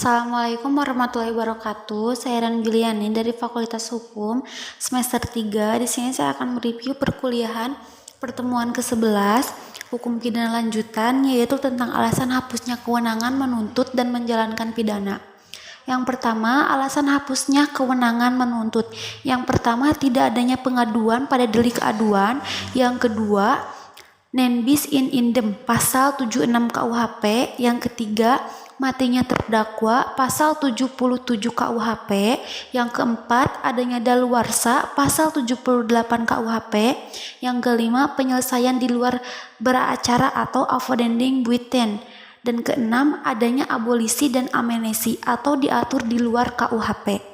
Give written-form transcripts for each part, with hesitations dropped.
Assalamualaikum warahmatullahi wabarakatuh. Saya Ran Giliani dari Fakultas Hukum semester 3. Di sini saya akan mereview perkuliahan pertemuan ke-11 Hukum Pidana Lanjutan, yaitu tentang alasan hapusnya kewenangan menuntut dan menjalankan pidana. Yang pertama, alasan hapusnya kewenangan menuntut. Yang pertama, tidak adanya pengaduan pada delik aduan. Yang kedua, non bis in idem pasal 76 KUHP. Yang ketiga, matinya terdakwa pasal 77 KUHP. Yang keempat, adanya daluarsa pasal 78 KUHP. Yang kelima, penyelesaian di luar beracara atau avoiding buiten. Dan keenam, adanya abolisi dan amenesi atau diatur di luar KUHP.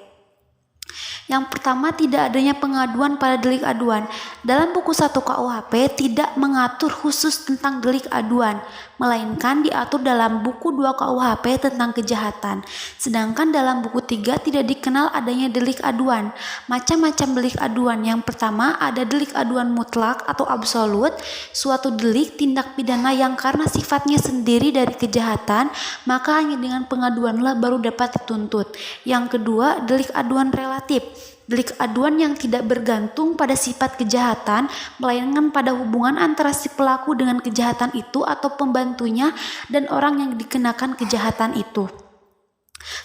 Yang pertama, tidak adanya pengaduan pada delik aduan. Dalam buku 1 KUHP tidak mengatur khusus tentang delik aduan, melainkan diatur dalam buku 2 KUHP tentang kejahatan. Sedangkan dalam buku 3 tidak dikenal adanya delik aduan. Macam-macam delik aduan. Yang pertama, ada delik aduan mutlak atau absolut, suatu delik tindak pidana yang karena sifatnya sendiri dari kejahatan, maka hanya dengan pengaduanlah baru dapat dituntut. Yang kedua, delik aduan relatif. Delik aduan yang tidak bergantung pada sifat kejahatan, melainkan pada hubungan antara si pelaku dengan kejahatan itu atau pembantunya dan orang yang dikenakan kejahatan itu.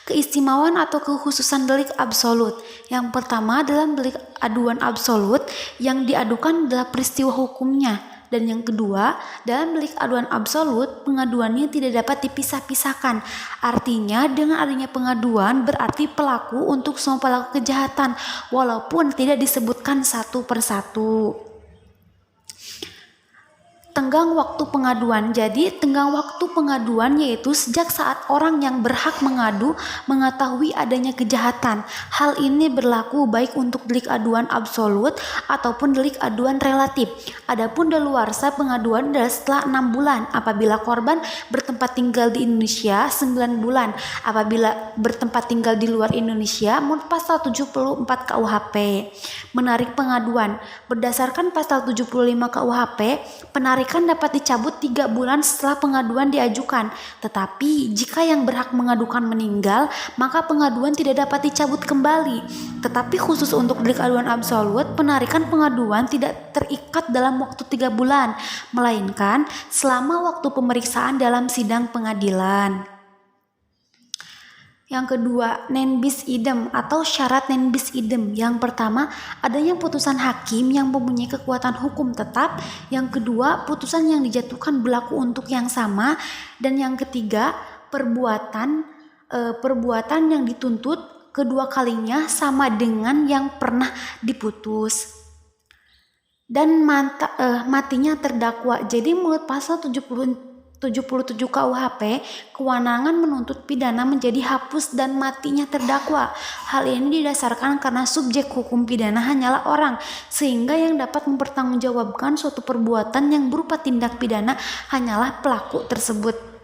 Keistimewaan atau kekhususan delik absolut. Yang pertama, dalam delik aduan absolut yang diadukan adalah peristiwa hukumnya. Dan yang kedua, dalam delik aduan absolut, pengaduannya tidak dapat dipisah-pisahkan. Artinya, dengan adanya pengaduan berarti pelaku untuk semua pelaku kejahatan, walaupun tidak disebutkan satu persatu. Tenggang waktu pengaduan. Jadi, tenggang waktu pengaduan yaitu sejak saat orang yang berhak mengadu mengetahui adanya kejahatan. Hal ini berlaku baik untuk delik aduan absolut ataupun delik aduan relatif. Adapun daluarsa pengaduan adalah setelah 6 bulan apabila korban bertempat tinggal di Indonesia, 9 bulan apabila bertempat tinggal di luar Indonesia menurut pasal 74 KUHP. Menarik pengaduan. Berdasarkan pasal 75 KUHP, penarikan dapat dicabut 3 bulan setelah pengaduan diajukan. Tetapi jika yang berhak mengadukan meninggal, maka pengaduan tidak dapat dicabut kembali. Tetapi khusus untuk delik aduan absolut, penarikan pengaduan tidak terikat dalam waktu 3 bulan, melainkan selama waktu pemeriksaan dalam sidang pengadilan. Yang kedua, non bis idem atau syarat non bis idem. Yang pertama, adanya putusan hakim yang mempunyai kekuatan hukum tetap. Yang kedua, putusan yang dijatuhkan berlaku untuk yang sama. Dan yang ketiga, perbuatan yang dituntut kedua kalinya sama dengan yang pernah diputus. Dan matinya terdakwa. Jadi menurut pasal 77 KUHP, kewenangan menuntut pidana menjadi hapus dan matinya terdakwa. Hal ini didasarkan karena subjek hukum pidana hanyalah orang, sehingga yang dapat mempertanggungjawabkan suatu perbuatan yang berupa tindak pidana hanyalah pelaku tersebut.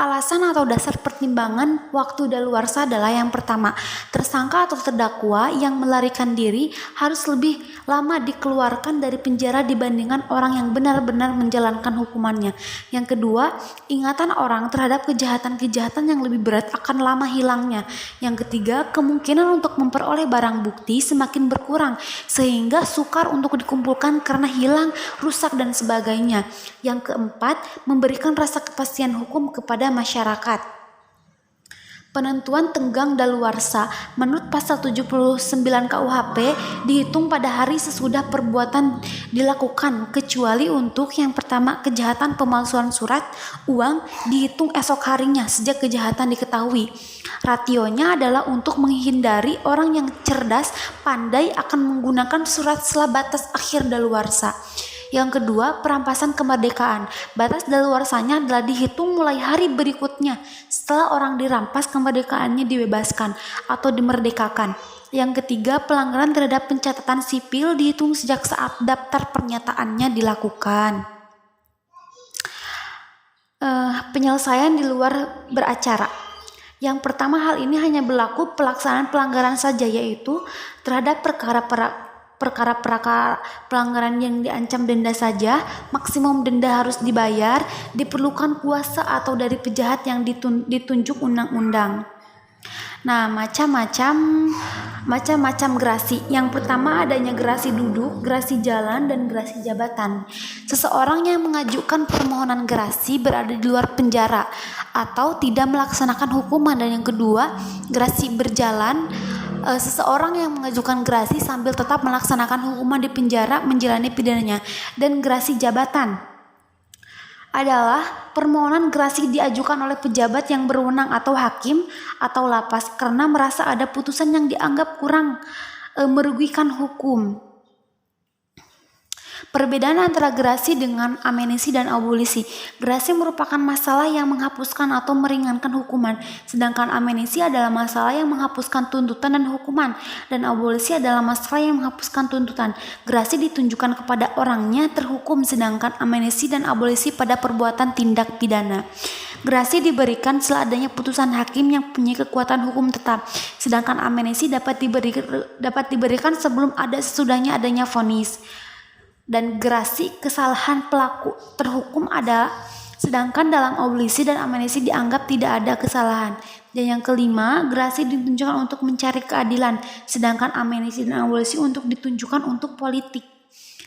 Alasan atau dasar pertimbangan waktu daluarsa adalah yang pertama, tersangka atau terdakwa yang melarikan diri harus lebih lama dikeluarkan dari penjara dibandingkan orang yang benar-benar menjalankan hukumannya. Yang kedua, ingatan orang terhadap kejahatan-kejahatan yang lebih berat akan lama hilangnya. Yang ketiga, kemungkinan untuk memperoleh barang bukti semakin berkurang sehingga sukar untuk dikumpulkan karena hilang, rusak, dan sebagainya. Yang keempat, memberikan rasa kepastian hukum kepada masyarakat. Penentuan tenggang daluarsa menurut pasal 79 KUHP dihitung pada hari sesudah perbuatan dilakukan, kecuali untuk yang pertama, kejahatan pemalsuan surat uang dihitung esok harinya sejak kejahatan diketahui. Rasionya adalah untuk menghindari orang yang cerdas pandai akan menggunakan surat setelah batas akhir daluarsa. Yang kedua, perampasan kemerdekaan. Batas daluarsanya adalah dihitung mulai hari berikutnya setelah orang dirampas kemerdekaannya dibebaskan atau dimerdekakan. Yang ketiga, pelanggaran terhadap pencatatan sipil dihitung sejak saat daftar pernyataannya dilakukan. Penyelesaian di luar beracara. Yang pertama, hal ini hanya berlaku pelaksanaan pelanggaran saja, yaitu terhadap perkara perkara-perkara pelanggaran yang diancam denda saja, maksimum denda harus dibayar, diperlukan kuasa atau dari pejahat yang ditunjuk undang-undang. Nah, macam-macam gerasi. Yang pertama adanya gerasi duduk, gerasi jalan, dan gerasi jabatan. Seseorang yang mengajukan permohonan gerasi berada di luar penjara atau tidak melaksanakan hukuman. Dan yang kedua, gerasi berjalan. Seseorang yang mengajukan gerasi sambil tetap melaksanakan hukuman di penjara menjalani pidananya. Dan gerasi jabatan adalah permohonan gerasi diajukan oleh pejabat yang berwenang atau hakim atau lapas karena merasa ada putusan yang dianggap kurang merugikan hukum. Perbedaan antara gerasi dengan amenisi dan abolisi. Gerasi merupakan masalah yang menghapuskan atau meringankan hukuman, sedangkan amenisi adalah masalah yang menghapuskan tuntutan dan hukuman, dan abolisi adalah masalah yang menghapuskan tuntutan. Gerasi ditunjukkan kepada orangnya terhukum, sedangkan amenisi dan abolisi pada perbuatan tindak pidana. Gerasi diberikan setelah adanya putusan hakim yang punya kekuatan hukum tetap, sedangkan amenisi dapat diberikan sebelum sesudahnya adanya vonis. Dan gerasi kesalahan pelaku terhukum ada, sedangkan dalam abolisi dan amenisi dianggap tidak ada kesalahan. Dan yang kelima, gerasi ditunjukkan untuk mencari keadilan, sedangkan amenisi dan abolisi untuk ditunjukkan untuk politik.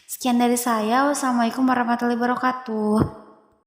Sekian dari saya. Wassalamualaikum warahmatullahi wabarakatuh.